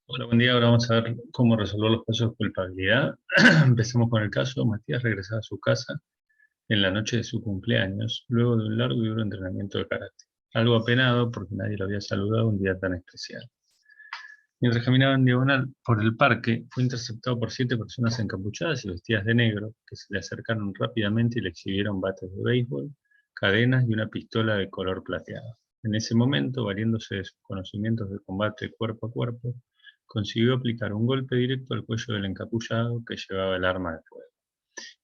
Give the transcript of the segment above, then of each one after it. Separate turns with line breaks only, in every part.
Hola, buen día. Ahora vamos a ver cómo resolver los casos de culpabilidad. Empecemos con el caso. Matías regresaba a su casa en la noche de su cumpleaños, luego de un largo y duro entrenamiento de karate. Algo apenado porque nadie lo había saludado un día tan especial. Mientras caminaba en diagonal por el parque, fue interceptado por 7 personas encapuchadas y vestidas de negro, que se le acercaron rápidamente y le exhibieron bates de béisbol, cadenas y una pistola de color plateado. En ese momento, valiéndose de sus conocimientos de combate cuerpo a cuerpo, consiguió aplicar un golpe directo al cuello del encapullado que llevaba el arma de fuego,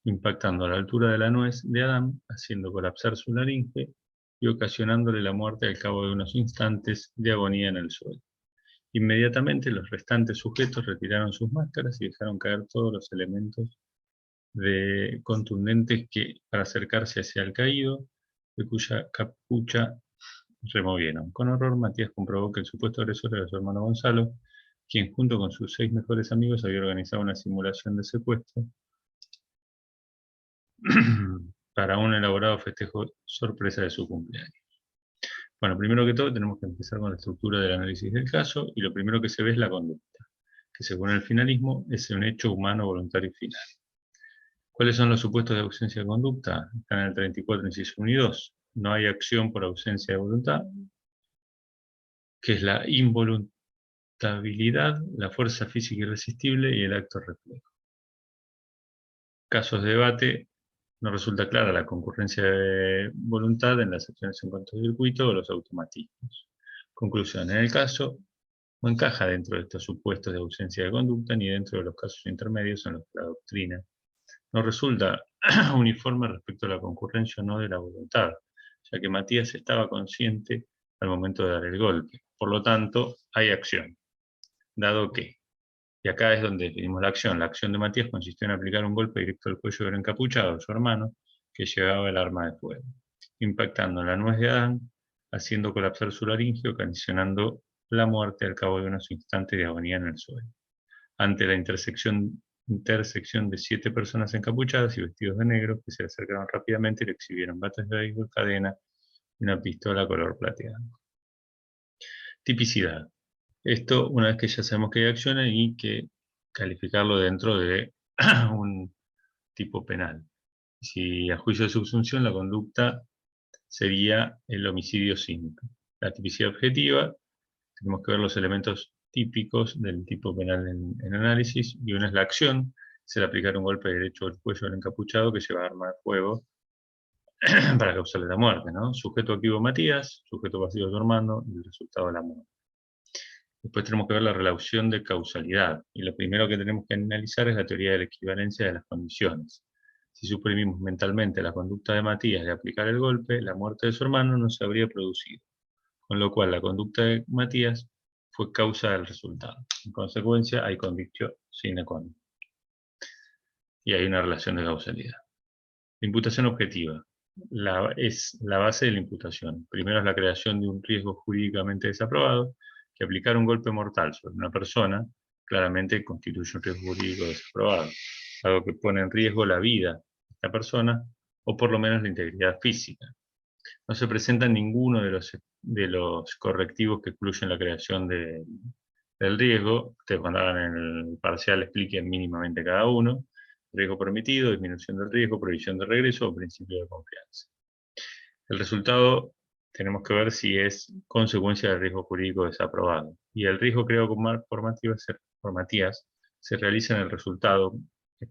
impactando a la altura de la nuez de Adán, haciendo colapsar su laringe y ocasionándole la muerte al cabo de unos instantes de agonía en el suelo. Inmediatamente los restantes sujetos retiraron sus máscaras y dejaron caer todos los elementos contundentes para acercarse hacia el caído, de cuya capucha removieron. Con horror, Matías comprobó que el supuesto agresor era su hermano Gonzalo, quien junto con sus 6 mejores amigos había organizado una simulación de secuestro para un elaborado festejo sorpresa de su cumpleaños. Bueno, primero que todo tenemos que empezar con la estructura del análisis del caso, y lo primero que se ve es la conducta, que según el finalismo es un hecho humano voluntario y final. ¿Cuáles son los supuestos de ausencia de conducta? Están en el 34, inciso 1 y 2. No hay acción por ausencia de voluntad, que es la involuntabilidad, la fuerza física irresistible y el acto reflejo. Casos de debate: no resulta clara la concurrencia de voluntad en las acciones en cortocircuito o los automatismos. Conclusión: en el caso no encaja dentro de estos supuestos de ausencia de conducta ni dentro de los casos intermedios en los que la doctrina no resulta uniforme respecto a la concurrencia o no de la voluntad, ya que Matías estaba consciente al momento de dar el golpe. Por lo tanto, hay acción, dado que, y acá es donde definimos la acción. La acción de Matías consistió en aplicar un golpe directo al cuello del encapuchado de su hermano, que llevaba el arma de fuego, impactando en la nuez de Adán, haciendo colapsar su laringe, ocasionando la muerte al cabo de unos instantes de agonía en el suelo. Ante la intersección de 7 personas encapuchadas y vestidos de negro, que se le acercaron rápidamente y le exhibieron bates de béisbol, cadena y una pistola color plateado. Tipicidad. Esto, una vez que ya sabemos que hay acciones y que calificarlo dentro de un tipo penal. Si a juicio de subsunción la conducta sería el homicidio simple. La tipicidad objetiva, tenemos que ver los elementos típicos del tipo penal en análisis, y una es la acción, se le aplicar un golpe derecho al cuello del encapuchado que lleva arma de fuego para causarle la muerte, ¿no? Sujeto activo Matías, sujeto pasivo su hermano, y el resultado de la muerte. Después tenemos que ver la relación de causalidad, y lo primero que tenemos que analizar es la teoría de la equivalencia de las condiciones. Si suprimimos mentalmente la conducta de Matías de aplicar el golpe, la muerte de su hermano no se habría producido, con lo cual la conducta de Matías fue causa del resultado. En consecuencia, hay condictio sine qua non, y hay una relación de causalidad. La imputación objetiva es la base de la imputación. Primero es la creación de un riesgo jurídicamente desaprobado, que aplicar un golpe mortal sobre una persona claramente constituye un riesgo jurídico desaprobado, algo que pone en riesgo la vida de esta persona o por lo menos la integridad física. No se presentan ninguno de los correctivos que excluyen la creación del riesgo. Ustedes cuando hagan el parcial expliquen mínimamente cada uno. Riesgo permitido, disminución del riesgo, prohibición de regreso o principio de confianza. El resultado tenemos que ver si es consecuencia del riesgo jurídico desaprobado. Y el riesgo creado por Matías se realiza en el resultado,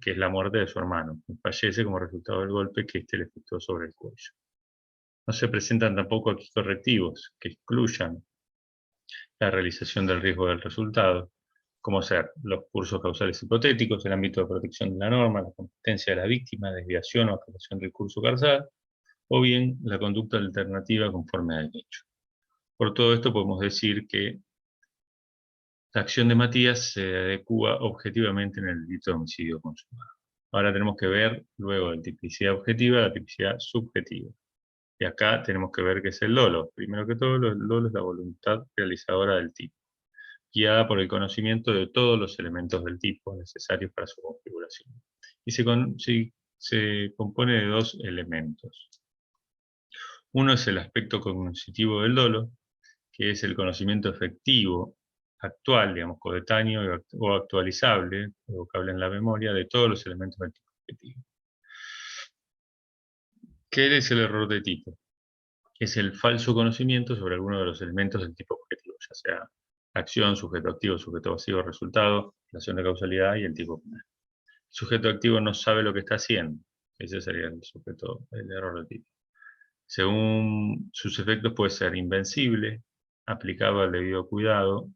que es la muerte de su hermano, que fallece como resultado del golpe que éste le efectuó sobre el cuello. No se presentan tampoco aquí correctivos que excluyan la realización del riesgo del resultado, como ser los cursos causales hipotéticos, el ámbito de protección de la norma, la competencia de la víctima, desviación o apelación del curso causal, o bien la conducta alternativa conforme al hecho. Por todo esto podemos decir que la acción de Matías se adecua objetivamente en el delito de homicidio consumado. Ahora tenemos que ver, luego de tipicidad objetiva, la tipicidad subjetiva. Y acá tenemos que ver qué es el dolo. Primero que todo, el dolo es la voluntad realizadora del tipo, guiada por el conocimiento de todos los elementos del tipo necesarios para su configuración. Y se compone de 2 elementos. Uno es el aspecto cognitivo del dolo, que es el conocimiento efectivo actual, digamos, coetáneo o actualizable, evocable en la memoria, de todos los elementos del tipo objetivo. ¿Qué es el error de tipo? Es el falso conocimiento sobre alguno de los elementos del tipo objetivo, ya sea acción, sujeto activo, sujeto pasivo, resultado, relación de causalidad y el tipo penal. El sujeto activo no sabe lo que está haciendo. Ese sería el error de tipo. Según sus efectos puede ser invencible, aplicado al debido cuidado,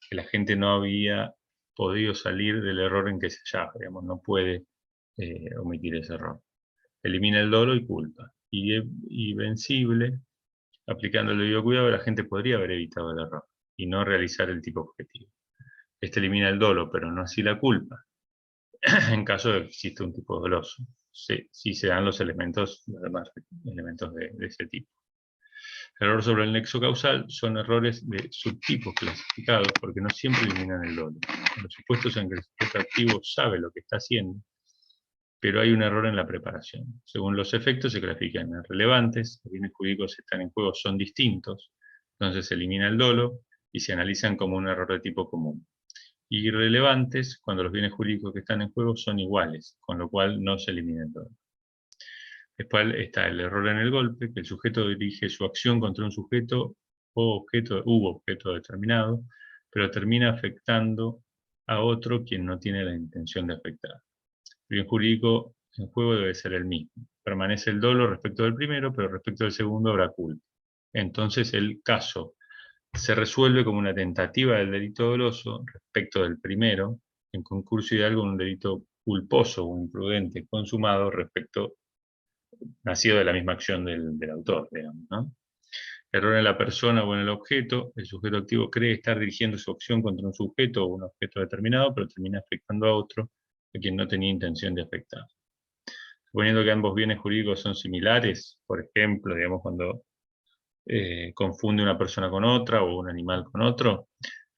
que la gente no había podido salir del error en que se hallaba, digamos, no puede omitir ese error. Elimina el dolo y culpa. Y vencible, aplicando el debido cuidado, la gente podría haber evitado el error y no realizar el tipo objetivo. Este elimina el dolo, pero no así la culpa, en caso de que exista un tipo doloso, si se dan los demás elementos de ese tipo. El error sobre el nexo causal son errores de subtipos clasificados porque no siempre eliminan el dolo. En los supuestos en que el sujeto activo sabe lo que está haciendo, pero hay un error en la preparación. Según los efectos se clasifican en relevantes, los bienes jurídicos que están en juego son distintos, entonces se elimina el dolo y se analizan como un error de tipo común. Irrelevantes cuando los bienes jurídicos que están en juego son iguales, con lo cual no se elimina el dolo. Después está el error en el golpe, que el sujeto dirige su acción contra un sujeto u objeto determinado, pero termina afectando a otro quien no tiene la intención de afectar. El bien jurídico en juego debe ser el mismo. Permanece el dolo respecto del primero, pero respecto del segundo habrá culpa. Entonces el caso se resuelve como una tentativa del delito doloso respecto del primero, en concurso ideal con un delito culposo o imprudente consumado respecto nacido de la misma acción del autor, digamos, ¿no? Error en la persona o en el objeto. El sujeto activo cree estar dirigiendo su acción contra un sujeto o un objeto determinado, pero termina afectando a otro a quien no tenía intención de afectar. Suponiendo que ambos bienes jurídicos son similares, por ejemplo, digamos, cuando confunde una persona con otra o un animal con otro,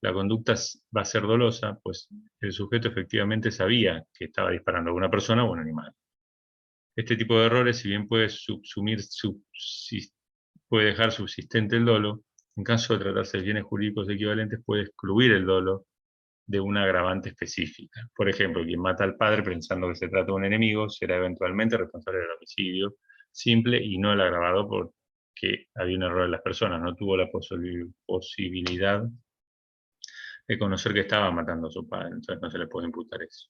la conducta va a ser dolosa, pues el sujeto efectivamente sabía que estaba disparando a una persona o un animal. Este tipo de errores, si bien puede puede dejar subsistente el dolo, en caso de tratarse de bienes jurídicos equivalentes, puede excluir el dolo de una agravante específica. Por ejemplo, quien mata al padre pensando que se trata de un enemigo será eventualmente responsable del homicidio simple y no el agravado porque había un error en las personas, no tuvo la posibilidad de conocer que estaba matando a su padre, entonces no se le puede imputar eso.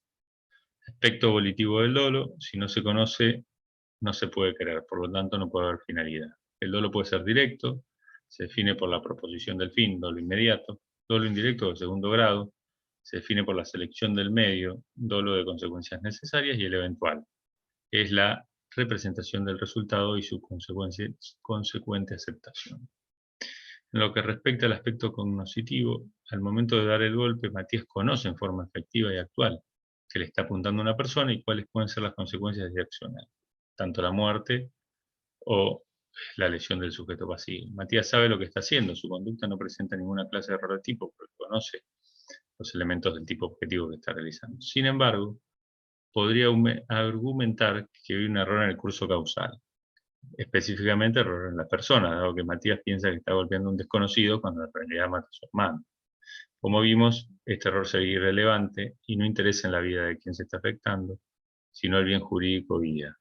Aspecto volitivo del dolo, si no se conoce, no se puede creer, por lo tanto no puede haber finalidad. El dolo puede ser directo, se define por la proposición del fin, dolo inmediato, dolo indirecto de segundo grado, se define por la selección del medio, dolo de consecuencias necesarias, y el eventual, que es la representación del resultado y su consecuente aceptación. En lo que respecta al aspecto cognoscitivo, al momento de dar el golpe, Matías conoce en forma efectiva y actual que le está apuntando a una persona y cuáles pueden ser las consecuencias de accionar, tanto la muerte o la lesión del sujeto pasivo. Matías sabe lo que está haciendo, su conducta no presenta ninguna clase de error de tipo porque conoce los elementos del tipo objetivo que está realizando. Sin embargo, podría argumentar que hay un error en el curso causal, específicamente error en la persona, dado que Matías piensa que está golpeando a un desconocido cuando en realidad mata a su hermano. Como vimos, este error sería irrelevante y no interesa en la vida de quien se está afectando, sino el bien jurídico vida.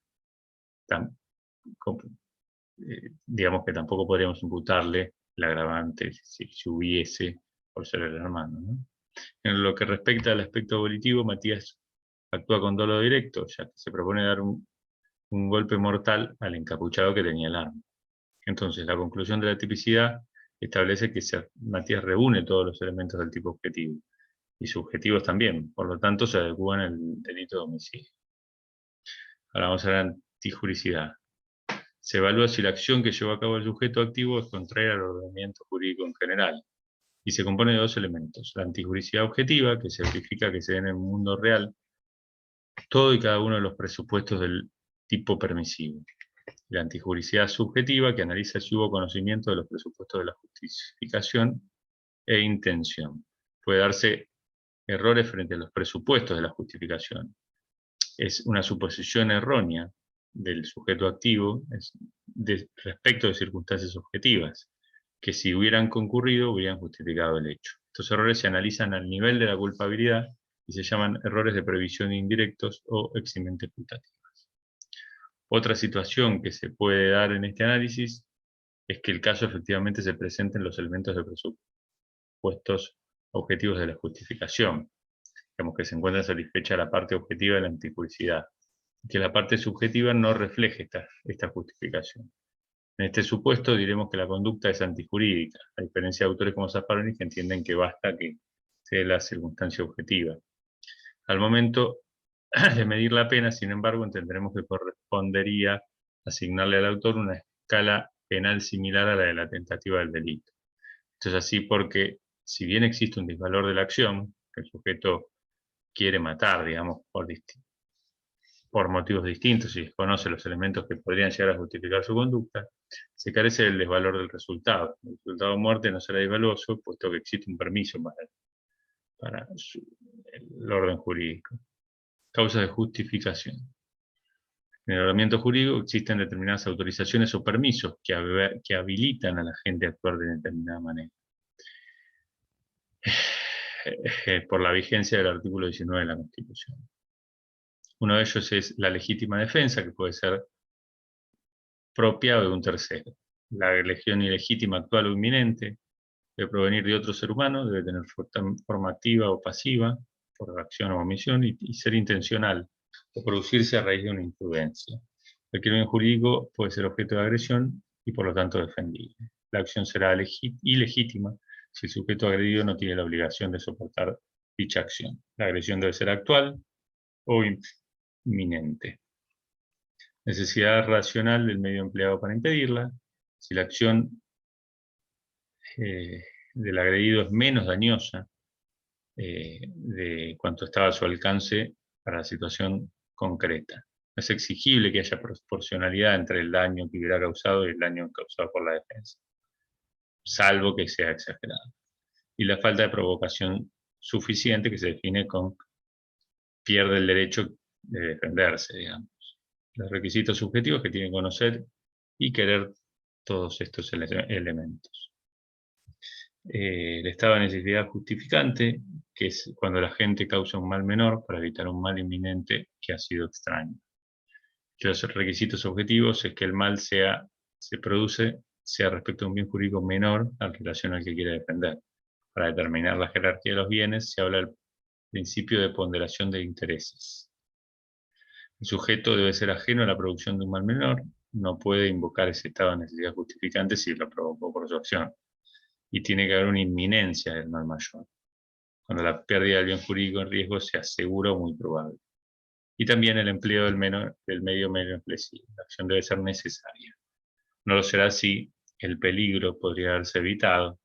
Digamos que tampoco podríamos imputarle el agravante si hubiese por ser el hermano, ¿no? En lo que respecta al aspecto volitivo, Matías actúa con dolo directo, ya que se propone dar un golpe mortal al encapuchado que tenía el arma. Entonces, la conclusión de la tipicidad establece que Matías reúne todos los elementos del tipo objetivo, y subjetivos también, por lo tanto se adecúan al delito de homicidio. Ahora vamos a la antijuricidad. Se evalúa si la acción que llevó a cabo el sujeto activo es contraria al ordenamiento jurídico en general, y se compone de dos elementos: la antijuricidad objetiva, que certifica que se den en el mundo real todo y cada uno de los presupuestos del tipo permisivo; la antijuricidad subjetiva, que analiza si hubo conocimiento de los presupuestos de la justificación e intención. Puede darse errores frente a los presupuestos de la justificación. Es una suposición errónea del sujeto activo respecto de circunstancias objetivas, que si hubieran concurrido hubieran justificado el hecho. Estos errores se analizan al nivel de la culpabilidad y se llaman errores de previsión indirectos o eximentes putativas. Otra situación que se puede dar en este análisis es que el caso efectivamente se presenten los elementos de presupuestos objetivos de la justificación, digamos que se encuentra satisfecha la parte objetiva de la antijuricidad, y que la parte subjetiva no refleje esta justificación. En este supuesto diremos que la conducta es antijurídica, a diferencia de autores como Zaffaroni que entienden que basta que sea la circunstancia objetiva. Al momento de medir la pena, sin embargo, entenderemos que correspondería asignarle al autor una escala penal similar a la de la tentativa del delito. Esto es así porque, si bien existe un disvalor de la acción, que el sujeto quiere matar, digamos, por motivos distintos y desconoce los elementos que podrían llegar a justificar su conducta, se carece del desvalor del resultado. El resultado de muerte no será disvaluoso, puesto que existe un permiso para el orden jurídico. Causas de justificación. En el ordenamiento jurídico existen determinadas autorizaciones o permisos que habilitan a la gente a actuar de determinada manera. Por la vigencia del artículo 19 de la Constitución. Uno de ellos es la legítima defensa, que puede ser propia o de un tercero. La elección ilegítima actual o inminente debe provenir de otro ser humano, debe tener forma activa o pasiva, por acción o omisión, y ser intencional, o producirse a raíz de una imprudencia. El crimen jurídico puede ser objeto de agresión y por lo tanto defendible. La acción será ilegítima si el sujeto agredido no tiene la obligación de soportar dicha acción. La agresión debe ser actual o inminente. Necesidad racional del medio empleado para impedirla. Si la acción del agredido es menos dañosa de cuanto estaba a su alcance para la situación concreta. Es exigible que haya proporcionalidad entre el daño que hubiera causado y el daño causado por la defensa, salvo que sea exagerado. Y la falta de provocación suficiente, que se define con pierde el derecho de defenderse, digamos. Los requisitos subjetivos que tienen que conocer y querer todos estos elementos. El estado de necesidad justificante, que es cuando la gente causa un mal menor para evitar un mal inminente que ha sido extraño. Los requisitos objetivos es que el mal se produce sea respecto a un bien jurídico menor en relación al que quiere defender. Para determinar la jerarquía de los bienes se habla del principio de ponderación de intereses. El sujeto debe ser ajeno a la producción de un mal menor, no puede invocar ese estado de necesidad justificante si lo provocó por su acción. Y tiene que haber una inminencia del mal mayor, cuando la pérdida del bien jurídico en riesgo se asegura o muy probable. Y también el empleo del medio menos lesivo. La acción debe ser necesaria. No lo será si el peligro podría haberse evitado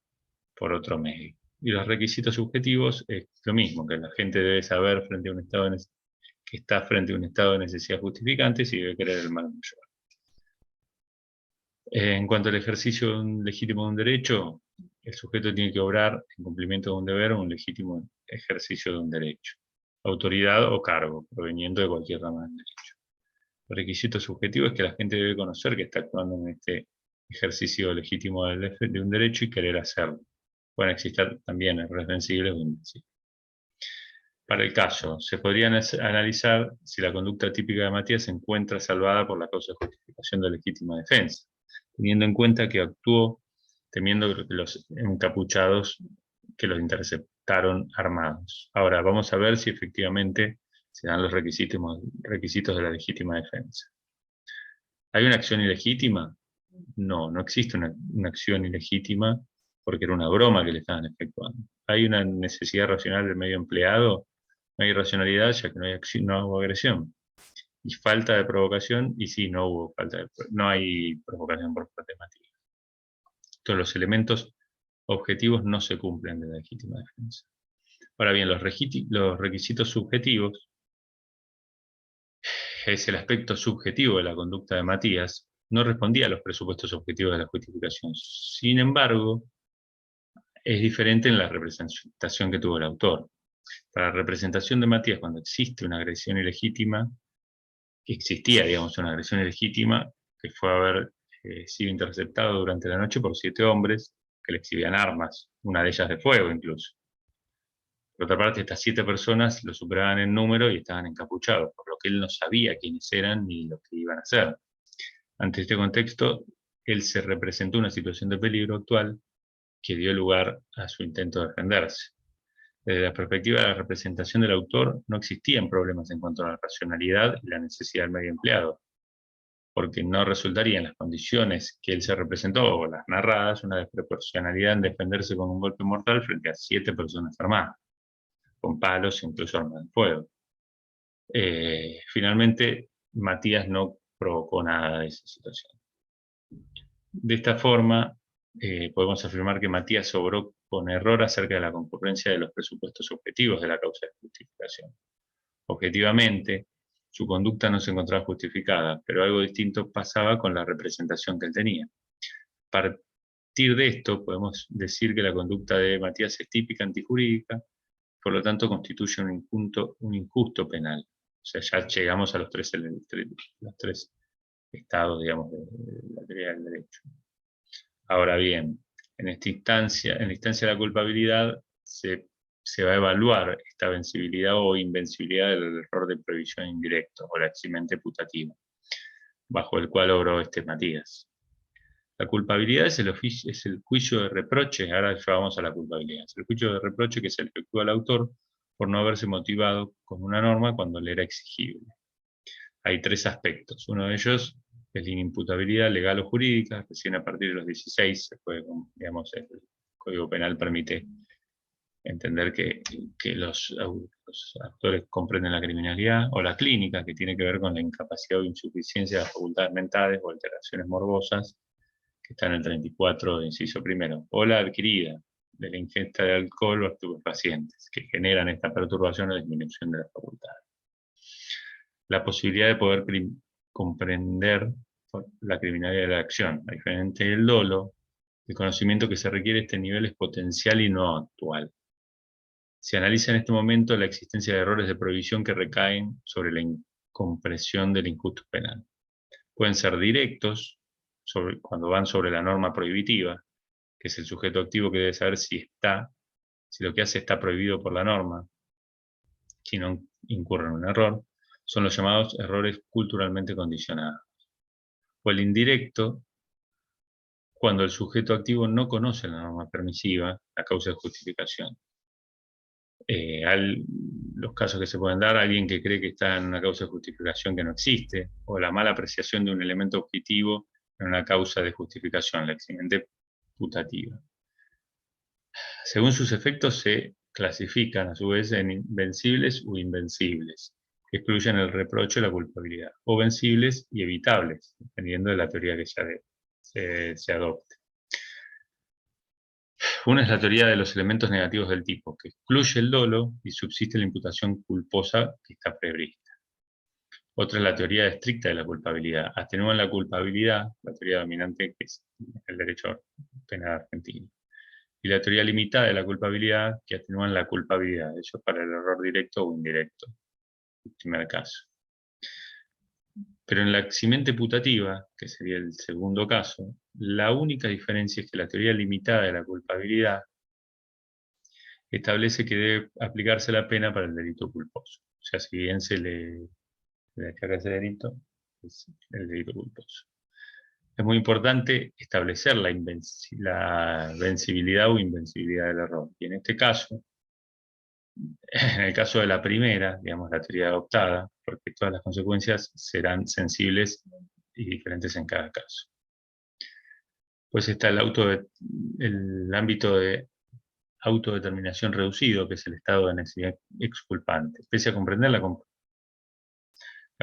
por otro medio. Y los requisitos subjetivos es lo mismo, que la gente debe saber frente a un estado que está frente a un estado de necesidad justificante si debe querer el mal mayor. En cuanto al ejercicio legítimo de un derecho, el sujeto tiene que obrar en cumplimiento de un deber o un legítimo ejercicio de un derecho, autoridad o cargo, proveniendo de cualquier rama del derecho. El requisito subjetivo es que la gente debe conocer que está actuando en este ejercicio legítimo de un derecho y querer hacerlo. Pueden existir también errores vencibles o invencibles. Para el caso, se podría analizar si la conducta típica de Matías se encuentra salvada por la causa de justificación de legítima defensa, teniendo en cuenta que actuó temiendo que los encapuchados que los interceptaron armados. Ahora, vamos a ver si efectivamente se dan los requisitos de la legítima defensa. ¿Hay una acción ilegítima? No, no existe una acción ilegítima porque era una broma que le estaban efectuando. ¿Hay una necesidad racional del medio empleado? No hay racionalidad ya que no hubo agresión. Y falta de provocación, y sí, no hay provocación por parte de Matías. Todos los elementos objetivos no se cumplen de la legítima defensa. Ahora bien, los requisitos subjetivos es el aspecto subjetivo de la conducta de Matías, no respondía a los presupuestos objetivos de la justificación. Sin embargo, es diferente en la representación que tuvo el autor. Para la representación de Matías, cuando existe una agresión ilegítima, existía, digamos, una agresión ilegítima que fue haber sido interceptado durante la noche por 7 hombres que le exhibían armas, una de ellas de fuego incluso. Por otra parte, estas 7 personas lo superaban en número y estaban encapuchados, por lo que él no sabía quiénes eran ni lo que iban a hacer. Ante este contexto, él se representó una situación de peligro actual que dio lugar a su intento de defenderse. Desde la perspectiva de la representación del autor, no existían problemas en cuanto a la racionalidad y la necesidad del medio empleado, porque no resultaría en las condiciones que él se representó o las narradas una desproporcionalidad en defenderse con un golpe mortal frente a 7 personas armadas, con palos e incluso armas de fuego. Finalmente, Matías no provocó nada de esa situación. De esta forma, podemos afirmar que Matías obró con error acerca de la concurrencia de los presupuestos objetivos de la causa de justificación. Objetivamente, su conducta no se encontraba justificada, pero algo distinto pasaba con la representación que él tenía. A partir de esto, podemos decir que la conducta de Matías es típica antijurídica, por lo tanto constituye un injusto penal. O sea, ya llegamos a los tres estados, digamos, de la teoría del derecho. Ahora bien, en la instancia de la culpabilidad se va a evaluar esta vencibilidad o invencibilidad del error de previsión indirecto o la eximente putativa, bajo el cual obró Matías. La culpabilidad es el juicio de reproche, ahora ya vamos a la culpabilidad, es el juicio de reproche que se le efectúa al autor por no haberse motivado con una norma cuando le era exigible. Hay 3 aspectos, uno de ellos es la inimputabilidad legal o jurídica, recién a partir de los 16 se puede, digamos, el Código Penal permite entender que los actores comprenden la criminalidad, o la clínica, que tiene que ver con la incapacidad o insuficiencia de las facultades mentales o alteraciones morbosas, que está en el 34, inciso primero, o la adquirida, de la ingesta de alcohol o estupefacientes, que generan esta perturbación o disminución de las facultades. La posibilidad de poder comprender la criminalidad de la acción. A diferencia del dolo, el conocimiento que se requiere a este nivel es potencial y no actual. Se analiza en este momento la existencia de errores de prohibición que recaen sobre la incompresión del injusto penal. Pueden ser directos, cuando van sobre la norma prohibitiva, que es el sujeto activo que debe saber si lo que hace está prohibido por la norma, si no incurre en un error, son los llamados errores culturalmente condicionados. O el indirecto, cuando el sujeto activo no conoce la norma permisiva, la causa de justificación. Los casos que se pueden dar, alguien que cree que está en una causa de justificación que no existe, o la mala apreciación de un elemento objetivo en una causa de justificación, la eximente putativa. Según sus efectos se clasifican a su vez en vencibles o invencibles, que excluyen el reproche o la culpabilidad, o vencibles y evitables, dependiendo de la teoría que se adopte. Una es la teoría de los elementos negativos del tipo, que excluye el dolo y subsiste la imputación culposa que está prevista. Otra es la teoría estricta de la culpabilidad. Atenúan la culpabilidad, la teoría dominante que es el derecho penal argentino. Y la teoría limitada de la culpabilidad, que atenúan la culpabilidad, eso para el error directo o indirecto, en el primer caso. Pero en la eximente putativa, que sería el segundo caso, la única diferencia es que la teoría limitada de la culpabilidad establece que debe aplicarse la pena para el delito culposo. O sea, si bien se le achaca ese delito, es el delito culposo. Es muy importante establecer la vencibilidad o invencibilidad del error. Y en este caso, en el caso de la primera, digamos la teoría adoptada, porque todas las consecuencias serán sensibles y diferentes en cada caso. Pues está el ámbito de autodeterminación reducido, que es el estado de necesidad exculpante. Pese a comprender la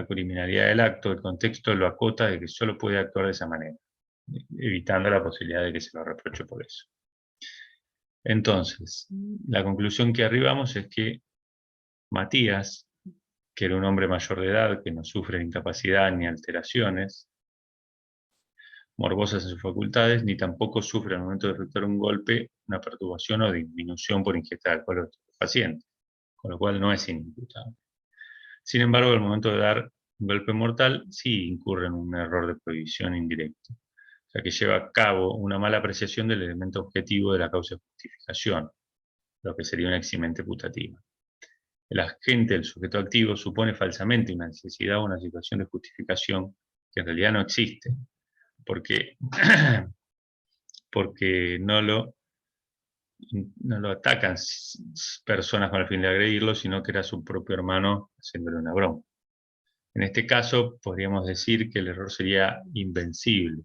criminalidad del acto, el contexto lo acota de que solo puede actuar de esa manera, evitando la posibilidad de que se lo reproche por eso. Entonces, la conclusión que arribamos es que Matías, que era un hombre mayor de edad, que no sufre de incapacidad ni alteraciones morbosas en sus facultades, ni tampoco sufre al momento de efectuar un golpe, una perturbación o disminución por ingesta de alcohol o paciente, con lo cual no es inimputable. Sin embargo, al momento de dar un golpe mortal, sí incurre en un error de prohibición indirecto. sea que lleva a cabo una mala apreciación del elemento objetivo de la causa de justificación, lo que sería una eximente putativa. El agente, el sujeto activo, supone falsamente una necesidad o una situación de justificación que en realidad no existe, porque, porque no lo atacan personas con el fin de agredirlo, sino que era su propio hermano haciéndole una broma. En este caso, podríamos decir que el error sería invencible.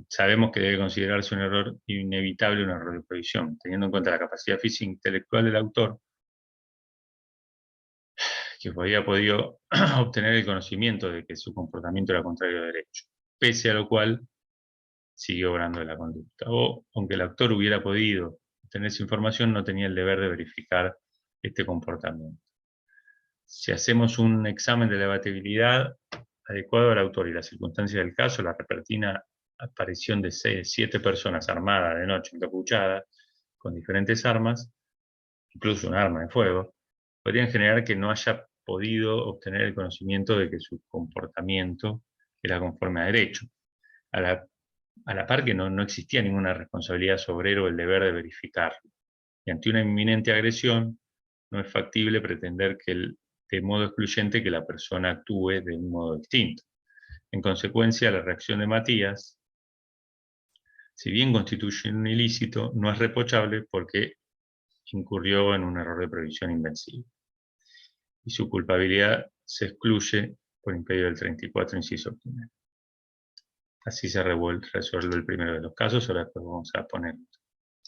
Sabemos que debe considerarse un error inevitable, un error de previsión, teniendo en cuenta la capacidad física e intelectual del autor, que había podido obtener el conocimiento de que su comportamiento era contrario a derecho, pese a lo cual siguió obrando de la conducta. O, aunque el autor hubiera podido obtener esa información, no tenía el deber de verificar este comportamiento. Si hacemos un examen de la debatibilidad adecuado al autor y las circunstancias del caso, la repentina aparición de 7 personas armadas de noche encapuchadas con diferentes armas, incluso un arma de fuego, podrían generar que no haya podido obtener el conocimiento de que su comportamiento era conforme a derecho. A la par que no existía ninguna responsabilidad sobre él o el deber de verificarlo. Y ante una inminente agresión, no es factible pretender de modo excluyente que la persona actúe de un modo distinto. En consecuencia, la reacción de Matías, si bien constituye un ilícito, no es reprochable porque incurrió en un error de previsión invencible. Y su culpabilidad se excluye por imperio del 34, inciso primero. Así se resuelve el primero de los casos. Ahora después vamos a poner